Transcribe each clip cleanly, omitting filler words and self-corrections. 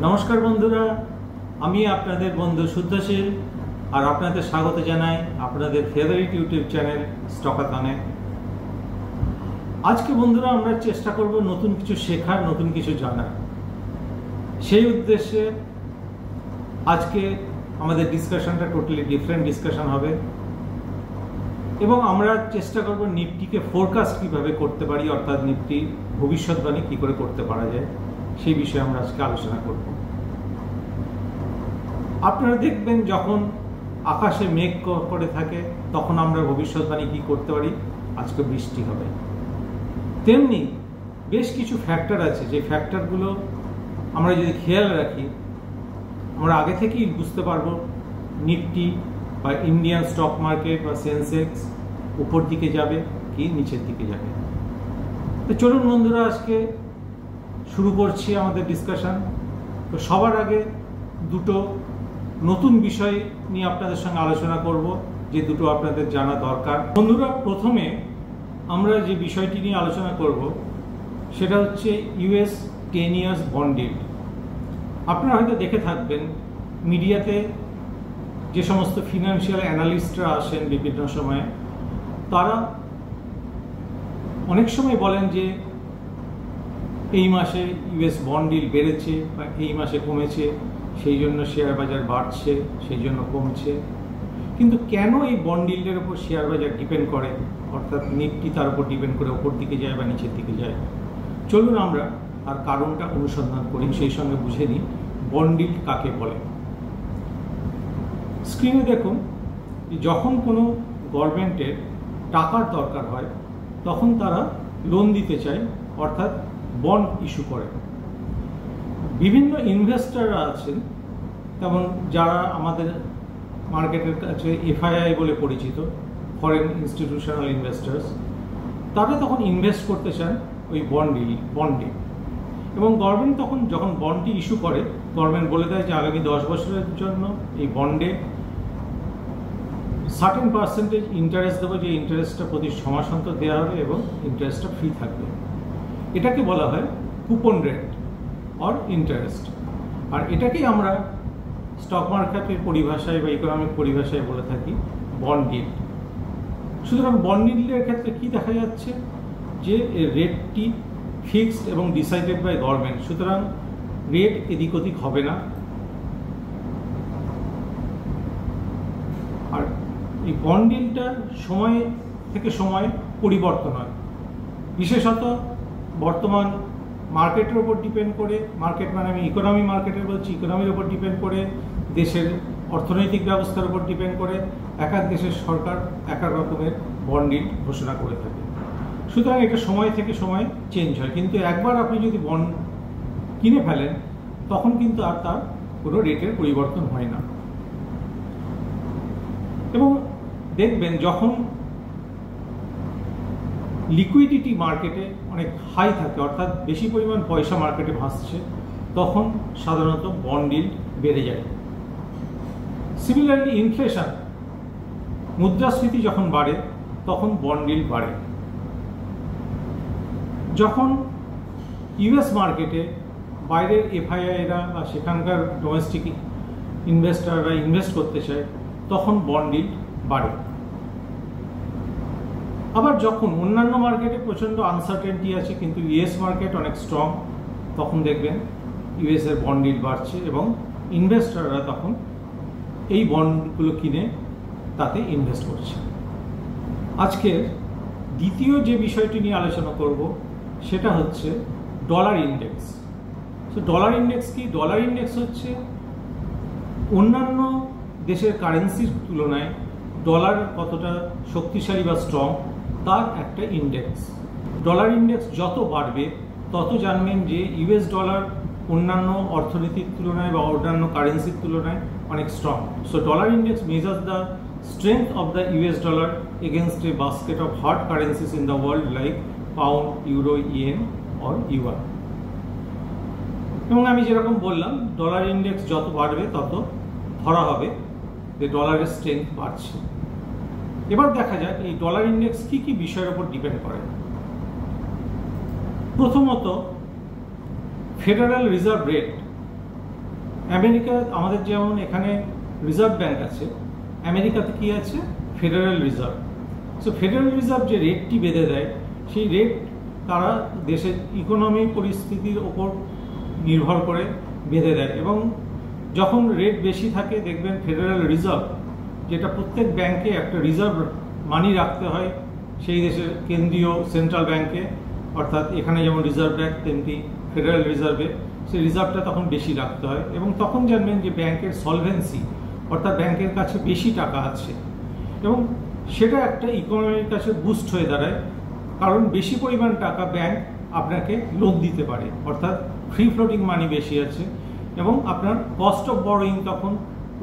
নমস্কার বন্ধুরা, আমি আপনাদের বন্ধু শুদ্ধশীল আর আপনাদের স্বাগত জানাই আপনাদের ফেভারিট ইউটিউব চ্যানেল স্টকাথনে। আজকে বন্ধুরা আমরা চেষ্টা করব নতুন কিছু শেখার, নতুন কিছু জানার। সেই উদ্দেশ্যে আজকে আমাদের ডিসকাশনটা টোটালি ডিফারেন্ট ডিসকাশন হবে এবং আমরা চেষ্টা করব নিফটিকে ফোরকাস্ট কিভাবে করতে পারি, অর্থাৎ নিফটি ভবিষ্যৎবাণী কি করে করতে পারা যায় সেই বিষয়ে আমরা আজকে আলোচনা করব। আপনারা দেখবেন যখন আকাশে মেঘ করে থাকে তখন আমরা ভবিষ্যৎবাণী কি করতে পারি, আজকে বৃষ্টি হবে। তেমনি বেশ কিছু ফ্যাক্টর আছে, যে ফ্যাক্টরগুলো আমরা যদি খেয়াল রাখি আমরা আগে থেকেই বুঝতে পারবো নিফটি বা ইন্ডিয়ান স্টক মার্কেট বা সেন্সেক্স উপর দিকে যাবে কি নিচের দিকে যাবে। তো চলুন বন্ধুরা, আজকে শুরু করছি আমাদের ডিসকাশন। তো সবার আগে দুটো নতুন বিষয় নিয়ে আপনাদের সঙ্গে আলোচনা করব, যে দুটো আপনাদের জানা দরকার। বন্ধুরা, প্রথমে আমরা যে বিষয়টি নিয়ে আলোচনা করব সেটা হচ্ছে ইউএস 10 ইয়ার্স বন্ড ইল্ড। আপনারা হয়তো দেখে থাকবেন মিডিয়াতে যে সমস্ত ফিনান্সিয়াল অ্যানালিস্টরা আসেন বিভিন্ন সময়ে, তারা অনেক সময় বলেন যে এই মাসে ইউএস বন্ড ইল্ড বেড়েছে বা এই মাসে কমেছে, সেই জন্য শেয়ার বাজার বাড়ছে, সেই জন্য কমছে। কিন্তু কেন এই বন্ড ইল্ডের উপর শেয়ার বাজার ডিপেন্ড করে, অর্থাৎ নিফটি তার উপর ডিপেন্ড করে ওপর দিকে যায় বা নিচের দিকে যায়? চলুন আমরা তার কারণটা অনুসন্ধান করি, সেই সঙ্গে বুঝে নিই বন্ড ইল্ড কাকে বলে। স্ক্রিনে দেখুন, যখন কোনো গভর্নমেন্টের টাকার দরকার হয় তখন তারা লোন দিতে চায়, অর্থাৎ বন্ড ইস্যু করে। বিভিন্ন ইনভেস্টররা আছেন, তেমন যারা আমাদের মার্কেটের কাছে এফআইআই বলে পরিচিত, ফরেন ইনস্টিটিউশনাল ইনভেস্টার্স, তারা তখন ইনভেস্ট করতে চান ওই বন্ডে। এবং গভর্নমেন্ট তখন যখন বন্ডটি ইস্যু করে, গভর্নমেন্ট বলে দেয় যে আগামী 10 বছরের জন্য এই বন্ডে সার্টেন পার্সেন্টেজ ইন্টারেস্ট দেবো, যে ইন্টারেস্টটা প্রতি 6 মাস অন্তর দেওয়া হবে এবং ইন্টারেস্টটা ফ্রি থাকবে। এটাকে বলা হয় কুপন রেট অর ইন্টারেস্ট। আর এটাকেই আমরা স্টক মার্কেটের পরিভাষায় বা ইকোনমিক পরিভাষায় বলে থাকি বন্ড ইল্ড। সুতরাং বন্ড ইল্ডের ক্ষেত্রে কি দেখা যাচ্ছে, যে রেটটি ফিক্সড এবং ডিসাইডেড বাই গভর্নমেন্ট, সুতরাং রেট এদিক ওদিক হবে না। আর এই বন্ড ইল্ডটা সময় থেকে সময় পরিবর্তন হয়, বিশেষত বর্তমান মার্কেটের উপর ডিপেন্ড করে। মার্কেট মানে আমি ইকোনমি মার্কেটের বলছি, ইকোনমির উপর ডিপেন্ড করে, দেশের অর্থনৈতিক ব্যবস্থার উপর ডিপেন্ড করে এক এক দেশের সরকার এক এক রকমের বন্ড ইল্ড ঘোষণা করে থাকে। সুতরাং এটা সময় থেকে সময় চেঞ্জ হয়, কিন্তু একবার আপনি যদি বন্ড কিনে ফেলেন তখন কিন্তু আর তার কোনো রেটের পরিবর্তন হয় না। এবং দেখবেন যখন লিকুইডিটি মার্কেটে অনেক হাই থাকে, অর্থাৎ বেশি পরিমাণ পয়সা মার্কেটে ভাসছে, তখন সাধারণত বন্ড ইল্ড বেড়ে যায়। সিমিলারলি ইনফ্লেশন, মুদ্রাস্ফীতি যখন বাড়ে তখন বন্ড ইল্ড বাড়ে। যখন ইউএস মার্কেটে বাইরের এফআইআইরা বা সেখানকার ডোমেস্টিক ইনভেস্টাররা ইনভেস্ট করতে চায় তখন বন্ড ইল্ড বাড়ে। আবার যখন অন্যান্য মার্কেটে প্রচণ্ড আনসার্টেনটি আছে কিন্তু ইউএস মার্কেট অনেক স্ট্রং, তখন দেখবেন ইউএস এর বন্ড ইল্ড বাড়ছে এবং ইনভেস্টররা তখন এই বন্ডগুলো কিনে তাতে ইনভেস্ট করছে। আজকের দ্বিতীয় যে বিষয়টি নিয়ে আলোচনা করব সেটা হচ্ছে ডলার ইন্ডেক্স। তো ডলার ইন্ডেক্স কি? ডলার ইন্ডেক্স হচ্ছে অন্যান্য দেশের কারেন্সির তুলনায় ডলার কতটা শক্তিশালী বা স্ট্রং তার একটা ইন্ডেক্স। ডলার ইন্ডেক্স যত বাড়বে তত জানবেন যে ইউএস ডলার অন্যান্য অর্থনীতির তুলনায় বা অন্যান্য কারেন্সির তুলনায় অনেক strong. So dollar index measures the strength of the US dollar against a basket of hard currencies in the world like pound, euro, yen or yuan. এবং আমি যেরকম বললাম, ডলার ইন্ডেক্স যত বাড়বে তত ধরা হবে যে ডলারের স্ট্রেংথ বাড়ছে। এবার দেখা যাক এই ডলার ইন্ডেক্স কি কি বিষয়ের উপর ডিপেন্ড করে। প্রথমত ফেডারেল রিজার্ভ রেট আমেরিকা আমাদের যেমন এখানে রিজার্ভ ব্যাংক আছে, আমেরিকাতে কি আছে? Federal reserve. So federal reserve যে রেটটি বেঁধে দেয়, সেই রেট তারা দেশের ইকোনমি পরিস্থিতির ওপর নির্ভর করে বেঁধে দেয়। এবং যখন রেট বেশি থাকে দেখবেন ফেডারেল রিজার্ভ, যেটা প্রত্যেক ব্যাংকে একটা রিজার্ভ মানি রাখতে হয় সেই দেশের কেন্দ্রীয় সেন্ট্রাল ব্যাংকে, অর্থাৎ এখানে যেমন রিজার্ভ ব্যাংক তেমনি ফেডারেল রিজার্ভে সেই রিজার্ভটা তখন বেশি রাখতে হয়। এবং তখন জানবেন যে ব্যাংকের সলভেন্সি, অর্থাৎ ব্যাংকের কাছে বেশি টাকা আছে, এবং সেটা একটা ইকোনমির কাছে বুস্ট হয়ে দাঁড়ায়, কারণ বেশি পরিমাণ টাকা ব্যাংক আপনাকে লোন দিতে পারে, অর্থাৎ ফ্রি ফ্লোটিং মানি বেশি আছে, এবং আপনার কস্ট অফ বরোয়িং তখন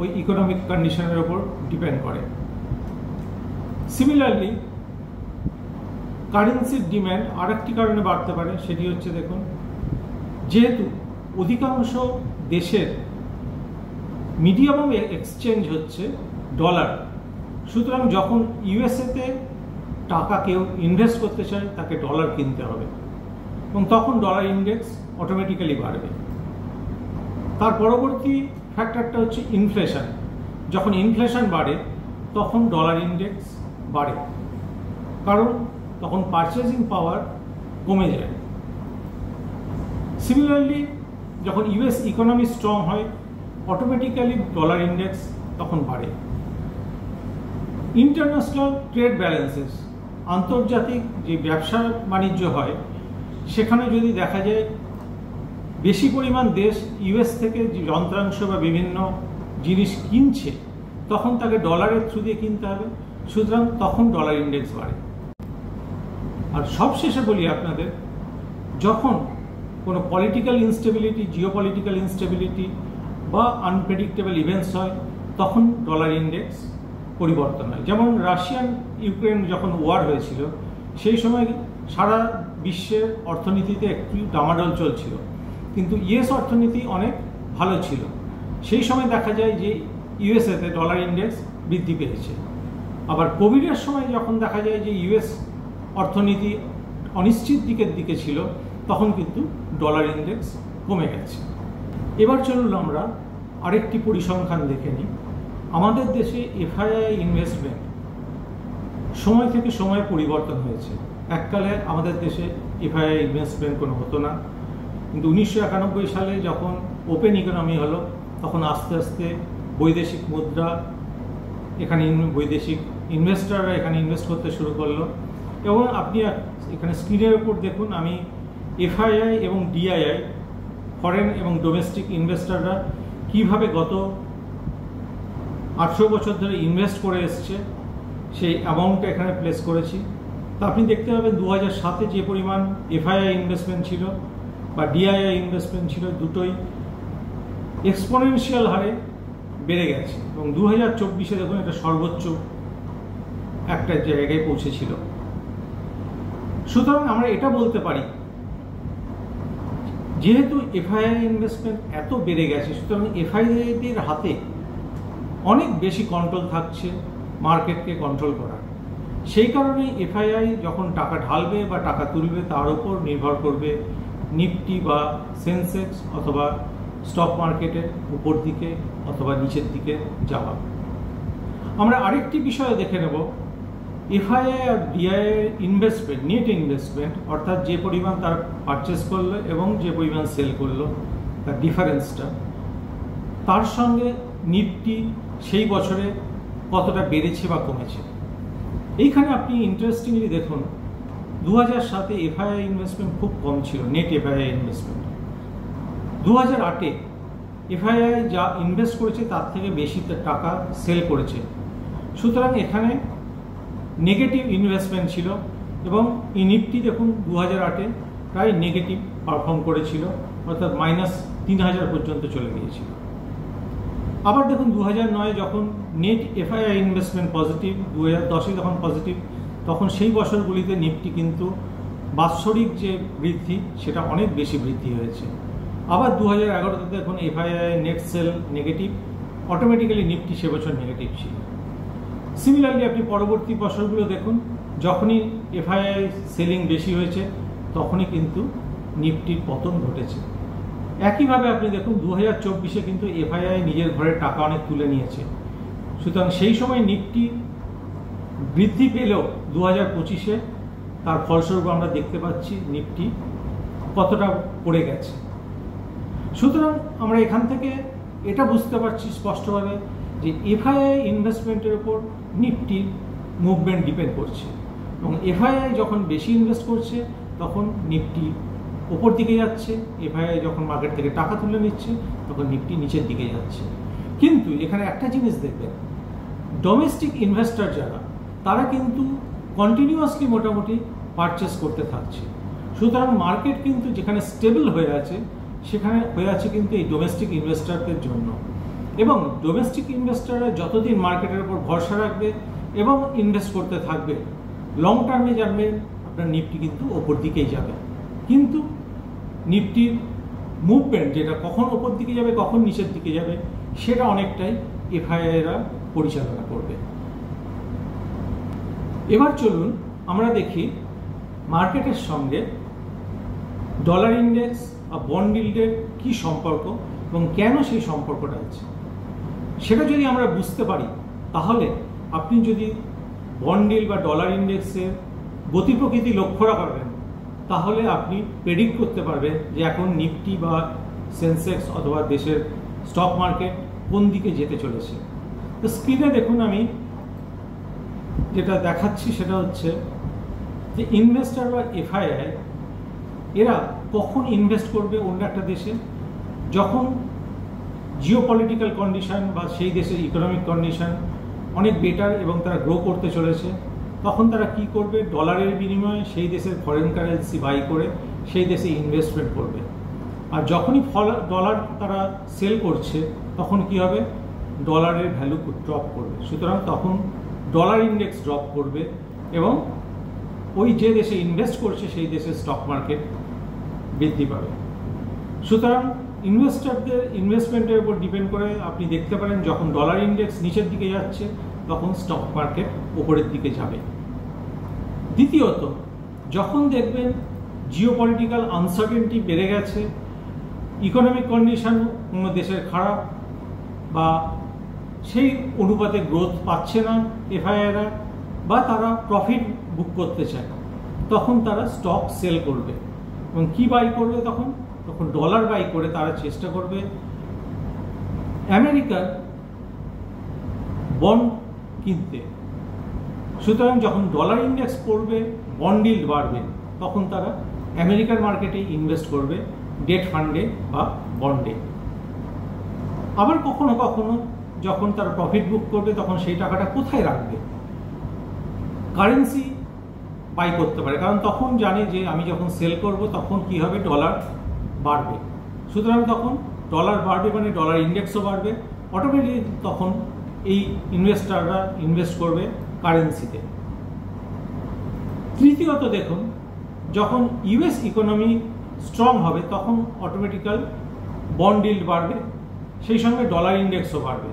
ওই ইকোনমিক কন্ডিশনের ওপর ডিপেন্ড করে। সিমিলারলি কারেন্সির ডিম্যান্ড আরেকটি কারণে বাড়তে পারে, সেটি হচ্ছে দেখুন, যেহেতু অধিকাংশ দেশের মিডিয়াম অফ এক্সচেঞ্জ হচ্ছে ডলার, সুতরাং যখন ইউএসএতে টাকা কেউ ইনভেস্ট করতে চায় তাকে ডলার কিনতে হবে, এবং তখন ডলার ইন্ডেক্স অটোমেটিক্যালি বাড়বে। তার পরবর্তী ফ্যাক্টরটা হচ্ছে ইনফ্লেশন। যখন ইনফ্লেশন বাড়ে তখন ডলার ইন্ডেক্স বাড়ে, কারণ তখন পারচেজিং পাওয়ার কমে যায়। সিমিলারলি যখন ইউএস ইকোনমি স্ট্রং হয় অটোমেটিক্যালি ডলার ইন্ডেক্স তখন বাড়ে। ইন্টারন্যাশনাল ট্রেড ব্যালেন্সেস, আন্তর্জাতিক যে ব্যবসা বাণিজ্য হয় সেখানে যদি দেখা যায় বেশি পরিমাণ দেশ ইউএস থেকে যে যন্ত্রাংশ বা বিভিন্ন জিনিস কিনছে, তখন তাকে ডলারের থ্রু দিয়ে কিনতে হবে, সুতরাং তখন ডলার ইন্ডেক্স বাড়ে। আর সবশেষে বলি আপনাদের, যখন কোনো পলিটিক্যাল ইনস্টেবিলিটি, জিওপলিটিক্যাল ইনস্টেবিলিটি বা আনপ্রেডিক্টেবল ইভেন্টস হয় তখন ডলার ইন্ডেক্স পরিবর্তন হয়। যেমন রাশিয়ান ইউক্রেন যখন ওয়ার হয়েছিল সেই সময় সারা বিশ্বের অর্থনীতিতে একটু ডামাডোল চলছিল, কিন্তু ইউএস অর্থনীতি অনেক ভালো ছিল। সেই সময় দেখা যায় যে ইউএসএতে ডলার ইন্ডেক্স বৃদ্ধি পেয়েছে। আবার কোভিডের সময় যখন দেখা যায় যে ইউএস অর্থনীতি অনিশ্চিত দিকে ছিল, তখন কিন্তু ডলার ইন্ডেক্স কমে গেছে। এবার চলুন আমরা আরেকটি পরিসংখ্যান দেখে নিই। আমাদের দেশে এফআইআই ইনভেস্টমেন্ট সময় থেকে সময় পরিবর্তন হয়েছে। এককালে আমাদের দেশে এফআইআই ইনভেস্টমেন্ট কোনো হতো না, কিন্তু 1991 সালে যখন ওপেন ইকোনমি হলো তখন আস্তে আস্তে বৈদেশিক মুদ্রা, এখানে বৈদেশিক ইনভেস্টররা এখানে ইনভেস্ট করতে শুরু করলো। এবং আপনি এখানে স্ক্রিনের উপর দেখুন, আমি এফআইআই এবং ডিআইআই, ফরেন এবং ডোমেস্টিক ইনভেস্টররা কিভাবে গত 18 বছর ধরে ইনভেস্ট করে এসছে সেই অ্যামাউন্টটা এখানে প্লেস করেছি। তো আপনি দেখতে পাবেন 2007-এ যে পরিমাণ এফআইআই ইনভেস্টমেন্ট ছিল বা ডিআইআই ইনভেস্টমেন্ট ছিল, দুটোই এক্সপোনেনশিয়াল হারে বেড়ে গেছে, এবং 2024-এ দেখুন এটা সর্বোচ্চ একটা জায়গায় পৌঁছেছিল। সুতরাং আমরা এটা বলতে পারি, যেহেতু এফআইআই ইনভেস্টমেন্ট এত বেড়ে গেছে, সুতরাং এফআইআইদের হাতে অনেক বেশি কন্ট্রোল থাকছে মার্কেটকে কন্ট্রোল করার। সেই কারণে এফআইআই যখন টাকা ঢালবে বা টাকা তুলবে তার উপর নির্ভর করবে নিফটি বা সেন্সেক্স অথবা স্টক মার্কেটের উপর দিকে অথবা নিচের দিকে যাওয়া। আমরা আরেকটি বিষয় দেখে নেব, এফআইআই আর ডিআইআই ইনভেস্টমেন্ট, নেট ইনভেস্টমেন্ট, অর্থাৎ যে পরিমাণ তারা পারচেস করলো এবং যে পরিমাণ সেল করলো তার ডিফারেন্সটা, তার সঙ্গে নিফটি সেই বছরে কতটা বেড়েছে বা কমেছে। এইখানে আপনি ইন্টারেস্টিংলি দেখুন 2007-এ এফআইআই ইনভেস্টমেন্ট খুব কম ছিল, নেট এফআইআই ইনভেস্টমেন্ট। 2008-এ এফআইআই যা ইনভেস্ট করেছে তার থেকে বেশি টাকা সেল করেছে, সুতরাং এখানে নেগেটিভ ইনভেস্টমেন্ট ছিল। এবং এই নিফটি দেখুন 2008-এ প্রায় নেগেটিভ পারফর্ম করেছিল, অর্থাৎ -3000 পর্যন্ত চলে গিয়েছিল। আবার দেখুন 2009-এ যখন নেট এফআইআই ইনভেস্টমেন্ট পজিটিভ, 2010-এ যখন পজিটিভ, তখন সেই বছরগুলিতে নিফটি কিন্তু বাৎসরিক যে বৃদ্ধি সেটা অনেক বেশি বৃদ্ধি হয়েছে। আবার 2011-তে দেখুন FII net sell negative, automatically Nifty সে বছর নেগেটিভ ছিল। সিমিলারলি আপনি পরবর্তী বছরগুলো দেখুন, যখনই এফআইআই সেলিং বেশি হয়েছে তখনই কিন্তু নিফটির পতন ঘটেছে। একইভাবে আপনি দেখুন 2024-এ কিন্তু এফআইআই নিজের ঘরের টাকা অনেক তুলে নিয়েছে। সুতরাং সেই সময় নিফটি বৃদ্ধি পেলেও 2025-এ তার ফলস্বরূপ আমরা দেখতে পাচ্ছি নিফটি কতটা পড়ে গেছে। সুতরাং আমরা এখান থেকে এটা বুঝতে পারছি স্পষ্টভাবে যে এফআইআই ইনভেস্টমেন্টের উপর নিফটির মুভমেন্ট ডিপেন্ড করছে, এবং এফআইআই যখন বেশি ইনভেস্ট করছে তখন নিফটি ওপর দিকে যাচ্ছে, এফআইআই যখন মার্কেট থেকে টাকা তুলে নিচ্ছে তখন নিফটি নিচের দিকে যাচ্ছে। কিন্তু এখানে একটা জিনিস দেখবেন, ডোমেস্টিক ইনভেস্টর যারা, তারা কিন্তু কন্টিনিউয়াসলি মোটামুটি পারচেস করতে থাকছে। সুতরাং মার্কেট কিন্তু যেখানে স্টেবল হয়ে আছে সেখানে হয়ে আছে কিন্তু এই ডোমেস্টিক ইনভেস্টরদের জন্য, এবং ডোমেস্টিক ইনভেস্টররা যতদিন মার্কেটের উপর ভরসা রাখবে এবং ইনভেস্ট করতে থাকবে, লং টার্মে জানবেন আপনার নিফটি কিন্তু ওপর দিকেই যাবে। কিন্তু নিফটির মুভমেন্ট যেটা কখন ওপর দিকে যাবে কখন নিচের দিকে যাবে সেটা অনেকটাই এফআইআইরা পরিচালনা করবে। এবার চলুন আমরা দেখি মার্কেটের সঙ্গে ডলার ইন্ডেক্স আর বন্ড ইল্ডের কি সম্পর্ক এবং কেন সেই সম্পর্কটা আছে। সেটা যদি আমরা বুঝতে পারি তাহলে আপনি যদি বন্ড ইল্ড বা ডলার ইন্ডেক্সের গতি প্রকৃতি লক্ষ্য রাখবেন, তাহলে আপনি প্রেডিক্ট করতে পারবেন যে এখন নিফটি বা সেন্সেক্স অথবা দেশের স্টক মার্কেট কোন দিকে যেতে চলেছে। তো স্ক্রিনে দেখুন আমি যেটা দেখাচ্ছি সেটা হচ্ছে যে ইনভেস্টর বা এফআইআই এরা কখন ইনভেস্ট করবে অন্য একটা দেশে, যখন জিওপলিটিক্যাল কন্ডিশন বা সেই দেশের ইকোনমিক কন্ডিশন অনেক বেটার এবং তারা গ্রো করতে চলেছে, তখন তারা কি করবে, ডলারের বিনিময়ে সেই দেশের ফরেন কারেন্সি বাই করে সেই দেশে ইনভেস্টমেন্ট করবে। আর যখনই ডলার তারা সেল করছে তখন কি হবে, ডলারের ভ্যালু ড্রপ করবে। সুতরাং তখন ডলার ইন্ডেক্স ড্রপ করবে এবং ওই যে দেশে ইনভেস্ট করছে সেই দেশের স্টক মার্কেট বৃদ্ধি পাবে। সুতরাং ইনভেস্টরদের ইনভেস্টমেন্টের উপর ডিপেন্ড করে আপনি দেখতে পারেন যখন ডলার ইন্ডেক্স নিচের দিকে যাচ্ছে তখন স্টক মার্কেট উপরের দিকে যাবে। দ্বিতীয়ত, যখন দেখবেন জিওপলিটিক্যাল আনসার্টেনটি বেড়ে গেছে, ইকোনমিক কন্ডিশন কোনো দেশের খারাপ বা সেই অনুপাতে গ্রোথ পাচ্ছে না এফআইআইরা, বা তারা প্রফিট বুক করতে চায়, তখন তারা স্টক সেল করবে এবং কি বাই করবে, তখন ডলার বাই করে তারা চেষ্টা করবে আমেরিকার বন্ড কিনতে। সুতরাং যখন ডলার ইন্ডেক্স পড়বে, বন্ড ইল্ড বাড়বে, তখন তারা আমেরিকার মার্কেটে ইনভেস্ট করবে, ডেট ফান্ডে বা বন্ডে। আবার কখনো কখনো যখন তারা প্রফিট বুক করবে তখন সেই টাকাটা কোথায় রাখবে, কারেন্সি বাই করতে পারে, কারণ তখন জানে যে আমি যখন সেল করব তখন কি হবে, ডলার বাড়বে। সুতরাং তখন ডলার বাড়বে মানে ডলার ইন্ডেক্সও বাড়বে, অটোমেটিক তখন এই ইনভেস্টাররা ইনভেস্ট করবে কারেন্সিতে। তৃতীয়ত দেখুন, যখন ইউএস ইকোনমি স্ট্রং হবে তখন অটোমেটিক্যাল বন্ড ইল্ড বাড়বে, সেই সঙ্গে ডলার ইন্ডেক্সও বাড়বে,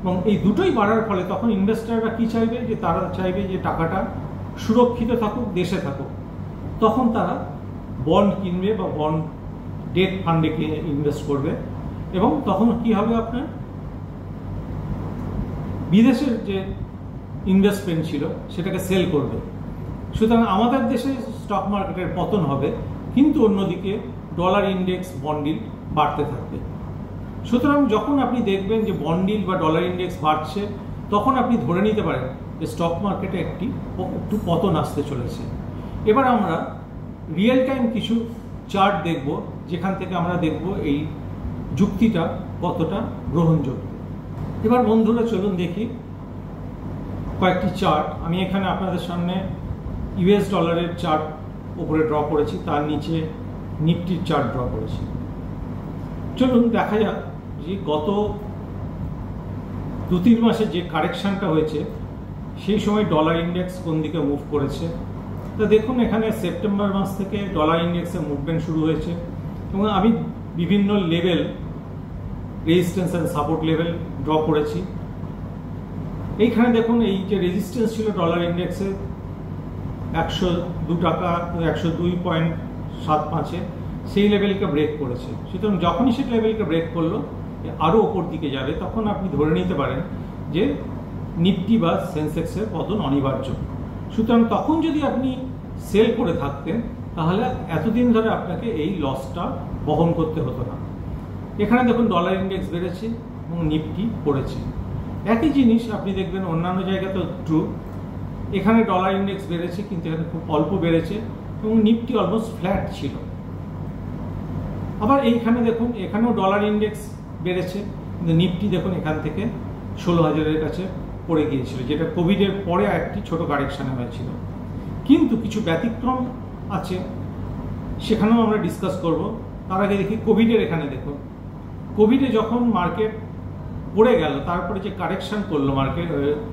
এবং এই দুটোই বাড়ার ফলে তখন ইনভেস্টাররা কি চাইবে, যে তারা চাইবে যে টাকাটা সুরক্ষিত থাকুক, দেশে থাকুক, তখন তারা বন্ড কিনবে বা বন্ড ডেট ফান্ডে ইনভেস্ট করবে, এবং তখন কি হবে, আপনার বিদেশের যে ইনভেস্টমেন্ট ছিল সেটাকে সেল করবে। সুতরাং আমাদের দেশে স্টক মার্কেটের পতন হবে, কিন্তু অন্যদিকে ডলার ইন্ডেক্স বন্ড ইল্ড বাড়তে থাকবে। সুতরাং যখন আপনি দেখবেন যে বন্ড ইল্ড বা ডলার ইন্ডেক্স বাড়ছে, তখন আপনি ধরে নিতে পারেন যে স্টক মার্কেটে একটু পতন আসতে চলেছে। এবার আমরা রিয়েল টাইম কিছু চার্ট দেখব, যেখান থেকে আমরা দেখব এই যুক্তিটা কতটা গ্রহণযোগ্য। এবার বন্ধুরা চলুন দেখি কয়েকটি চার্ট। আমি এখানে আপনাদের সামনে ইউএস ডলারের চার্ট উপরে ড্র করেছি, তার নিচে নিফটির চার্ট ড্র করেছি। চলুন দেখা যাক যে গত 2-3 মাসে যে কারেকশনটা হয়েছে সেই সময় ডলার ইন্ডেক্স কোন দিকে মুভ করেছে। তো দেখুন, এখানে সেপ্টেম্বর মাস থেকে ডলার ইন্ডেক্সের মুভমেন্ট শুরু হয়েছে, এবং আমি বিভিন্ন level, resistance and support level draw করেছি। এইখানে দেখুন, এই যে রেজিস্ট্যান্স ছিল ডলার ইন্ডেক্সে 102 টাকা, 102.75, সেই লেভেলকে ব্রেক করেছে। সুতরাং যখনই সেই লেভেলকে ব্রেক করলো আরও ওপর দিকে যাবে, তখন আপনি ধরে নিতে পারেন যে নিফটি বা সেন্সেক্সের পতন অনিবার্য। সুতরাং তখন যদি আপনি সেল করে থাকতেন তাহলে এতদিন ধরে আপনাকে এই লসটা বহন করতে হতো না। এখানে দেখুন ডলার ইন্ডেক্স বেড়েছে এবং নিফটি পড়েছে। একই জিনিস আপনি দেখবেন অন্যান্য জায়গাতেও ট্রু। এখানে ডলার ইন্ডেক্স বেড়েছে কিন্তু এখানে খুব অল্প বেড়েছে এবং নিফটি অলমোস্ট ফ্ল্যাট ছিল। আবার এইখানে দেখুন এখানেও ডলার ইন্ডেক্স বেড়েছে কিন্তু নিফটি দেখুন এখান থেকে 16,000-এর কাছে পড়ে গিয়েছিল, যেটা কোভিডের পরে একটি ছোট কারেকশানে হয়েছিল। কিন্তু কিছু ব্যতিক্রম আছে, সেখানেও আমরা ডিসকাস করব। তার আগে দেখি কোভিডের। এখানে দেখুন কোভিডে যখন মার্কেট পড়ে গেল, তারপরে যে কারেকশন করলো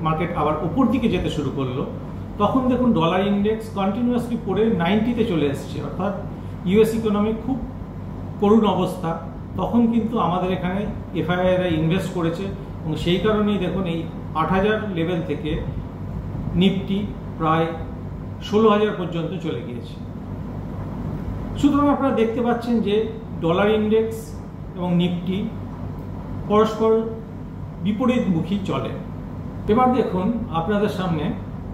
মার্কেট আবার উপর দিকে যেতে শুরু করলো, তখন দেখুন ডলার ইন্ডেক্স কন্টিনিউয়াসলি পড়ে 90-তে চলে এসছে, অর্থাৎ ইউএস ইকোনমি খুব করুণ অবস্থা। তখন কিন্তু আমাদের এখানে এফআইআইরা ইনভেস্ট করেছে এবং সেই কারণেই দেখুন এই 8,000 লেভেল থেকে নিফটি প্রায় 16,000 পর্যন্ত চলে গিয়েছে। সুতরাং আপনারা দেখতে পাচ্ছেন যে ডলার ইন্ডেক্স এবং নিফটি পরস্পর বিপরীতমুখী চলে। এবার দেখুন আপনাদের সামনে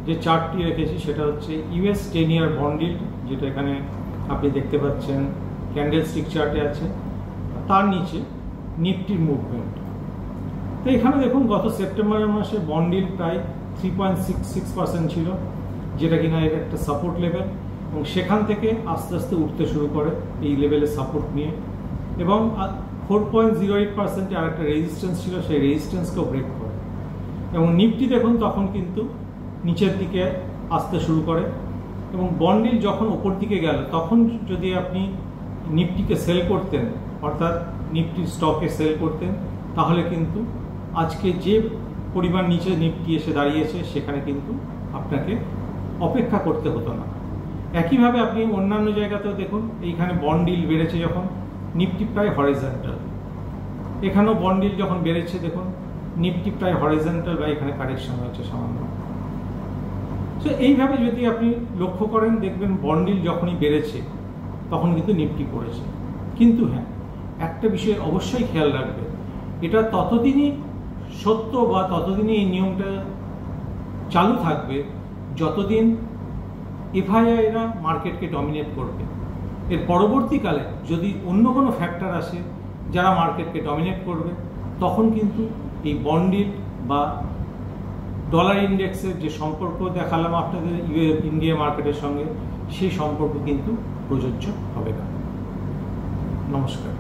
যে চার্টটি রেখেছি সেটা হচ্ছে ইউএস 10 ইয়ার বন্ড ইল্ড, যেটা এখানে আপনি দেখতে পাচ্ছেন ক্যান্ডেলস্টিক চার্টে আছে, তার নিচে নিফটির মুভমেন্ট। তো এখানে দেখুন গত সেপ্টেম্বর মাসে বন্ড ইল্ড প্রায় 3.66% ছিল, যেটা কিনা এর একটা সাপোর্ট লেভেল, এবং সেখান থেকে আস্তে আস্তে উঠতে শুরু করে এই লেভেলে সাপোর্ট নিয়ে, এবং 4.08% আর একটা রেজিস্ট্যান্স ছিল, সেই রেজিস্ট্যান্সকেও ব্রেক করে। এবং নিফটি দেখুন তখন কিন্তু নিচের দিকে আসতে শুরু করে, এবং বন্ড ইল্ড যখন ওপর দিকে গেল তখন যদি আপনি নিফটিকে সেল করতেন, অর্থাৎ নিফটির স্টকে সেল করতেন, তাহলে কিন্তু আজকে যে পরিমাণ নিচে নিফটি এসে দাঁড়িয়েছে সেখানে কিন্তু আপনাকে অপেক্ষা করতে হতো না। একইভাবে আপনি অন্যান্য জায়গাতেও দেখুন, এইখানে বন্ড ইল্ড বেড়েছে যখন, নিফটি প্রায় হরিজন্টাল। এখানেও বন্ড ইল্ড যখন বেড়েছে দেখুন নিফটি প্রায় হরিজন্টাল বা এখানে কারেকশন হয়েছে সামান্য। তো এইভাবে যদি আপনি লক্ষ্য করেন দেখবেন বন্ড ইল্ড যখনই বেড়েছে তখন কিন্তু নিফটি পড়েছে। কিন্তু হ্যাঁ, একটা বিষয় অবশ্যই খেয়াল রাখবে, এটা ততদিনই সত্য বা ততদিনই এই নিয়মটা চালু থাকবে যতদিন এফআইআইরা মার্কেটকে ডমিনেট করবে। এর পরবর্তীকালে যদি অন্য কোনো ফ্যাক্টর আসে যারা মার্কেটকে ডমিনেট করবে, তখন কিন্তু এই বন্ড ইল্ড বা ডলার ইন্ডেক্সের যে সম্পর্ক দেখালাম আপনাদের ইন্ডিয়া মার্কেটের সঙ্গে, সেই সম্পর্ক কিন্তু প্রযোজ্য হবে না। নমস্কার।